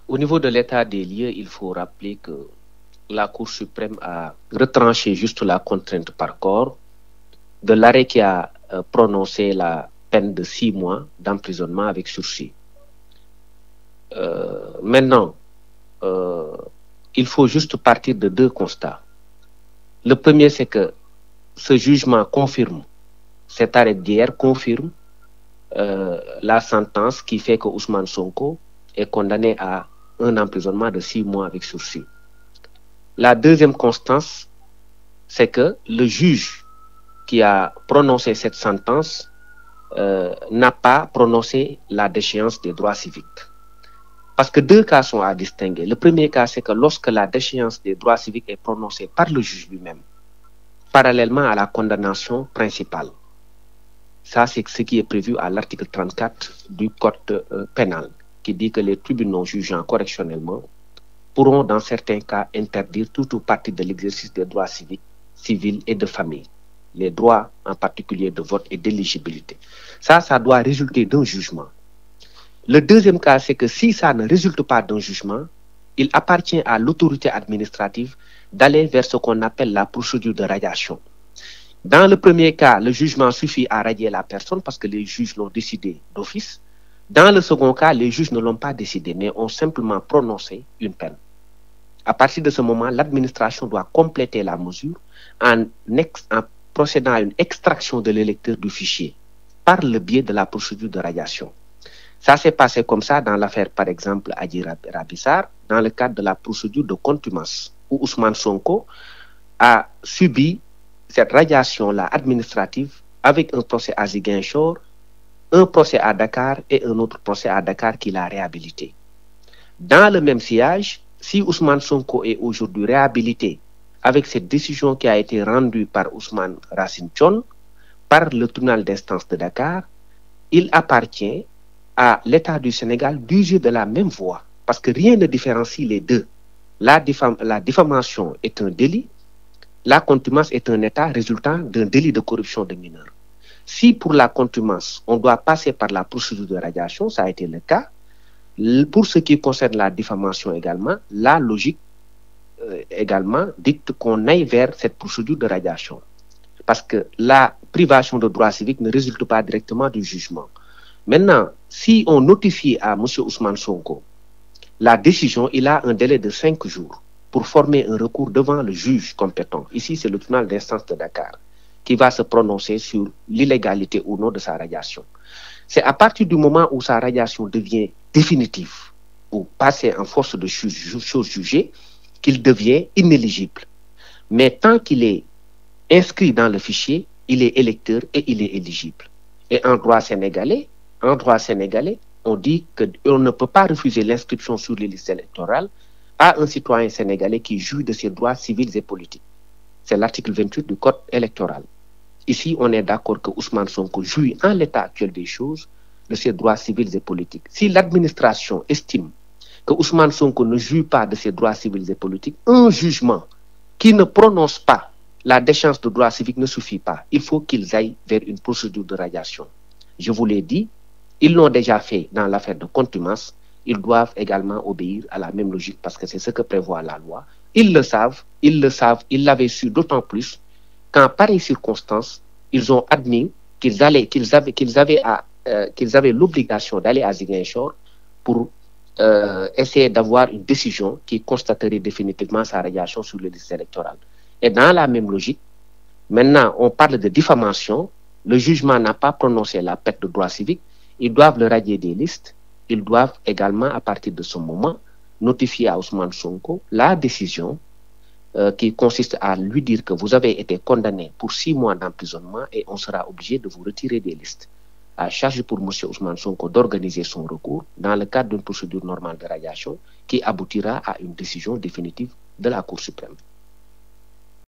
Au niveau de l'état des lieux, il faut rappeler que la Cour suprême a retranché juste la contrainte par corps de l'arrêt qui a prononcé la peine de 6 mois d'emprisonnement avec sursis. Maintenant, il faut juste partir de deux constats. Le premier, c'est que ce jugement confirme, cet arrêt d'hier confirme la sentence qui fait que Ousmane Sonko est condamné à un emprisonnement de 6 mois avec sursis. La deuxième constance, c'est que le juge qui a prononcé cette sentence n'a pas prononcé la déchéance des droits civiques. Parce que deux cas sont à distinguer. Le premier cas, c'est que lorsque la déchéance des droits civiques est prononcée par le juge lui-même, parallèlement à la condamnation principale. Ça, c'est ce qui est prévu à l'article 34 du Code pénal, qui dit que les tribunaux jugeant correctionnellement pourront, dans certains cas, interdire tout ou partie de l'exercice des droits civiques, civils et de famille. Les droits, en particulier de vote et d'éligibilité. Ça doit résulter d'un jugement. Le deuxième cas, c'est que si ça ne résulte pas d'un jugement, il appartient à l'autorité administrative d'aller vers ce qu'on appelle la procédure de radiation. Dans le premier cas, le jugement suffit à radier la personne parce que les juges l'ont décidé d'office. Dans le second cas, les juges ne l'ont pas décidé, mais ont simplement prononcé une peine. À partir de ce moment, l'administration doit compléter la mesure en procédant à une extraction de l'électeur du fichier par le biais de la procédure de radiation. Ça s'est passé comme ça dans l'affaire, par exemple, Adji Raby Sarr, dans le cadre de la procédure de contumace, où Ousmane Sonko a subi cette radiation-là administrative avec un procès à Ziguinchor, un procès à Dakar et un autre procès à Dakar qui l'a réhabilité. Dans le même sillage, si Ousmane Sonko est aujourd'hui réhabilité avec cette décision qui a été rendue par Ousmane Racine Thion, par le tribunal d'instance de Dakar, il appartient à l'État du Sénégal d'user de la même voie, parce que rien ne différencie les deux. La diffamation est un délit, la contumace est un état résultant d'un délit de corruption de mineurs. Si pour la contumace, on doit passer par la procédure de radiation, ça a été le cas. Pour ce qui concerne la diffamation également, la logique également dicte qu'on aille vers cette procédure de radiation. Parce que la privation de droits civiques ne résulte pas directement du jugement. Maintenant, si on notifie à M. Ousmane Sonko la décision, il a un délai de 5 jours pour former un recours devant le juge compétent. Ici, c'est le tribunal d'instance de Dakar qui va se prononcer sur l'illégalité ou non de sa radiation. C'est à partir du moment où sa radiation devient définitive ou passée en force de chose jugée qu'il devient inéligible. Mais tant qu'il est inscrit dans le fichier, il est électeur et il est éligible. Et en droit sénégalais, on dit qu'on ne peut pas refuser l'inscription sur les listes électorales à un citoyen sénégalais qui jouit de ses droits civils et politiques. C'est l'article 28 du Code électoral. Ici, on est d'accord que Ousmane Sonko jouit en l'état actuel des choses de ses droits civils et politiques. Si l'administration estime que Ousmane Sonko ne jouit pas de ses droits civils et politiques, un jugement qui ne prononce pas la déchéance de droits civiques ne suffit pas. Il faut qu'ils aillent vers une procédure de radiation. Je vous l'ai dit, ils l'ont déjà fait dans l'affaire de contumace. Ils doivent également obéir à la même logique parce que c'est ce que prévoit la loi. Ils le savent, ils l'avaient su d'autant plus qu'en pareille circonstance, ils ont admis qu'ils avaient l'obligation d'aller à Ziguinchor pour essayer d'avoir une décision qui constaterait définitivement sa radiation sur les listes électorales. Et dans la même logique, maintenant, on parle de diffamation. Le jugement n'a pas prononcé la perte de droits civiques. Ils doivent le radier des listes. Ils doivent également, à partir de ce moment, notifier à Ousmane Sonko la décision qui consiste à lui dire que vous avez été condamné pour 6 mois d'emprisonnement et on sera obligé de vous retirer des listes. À charge pour M. Ousmane Sonko d'organiser son recours dans le cadre d'une procédure normale de radiation qui aboutira à une décision définitive de la Cour suprême.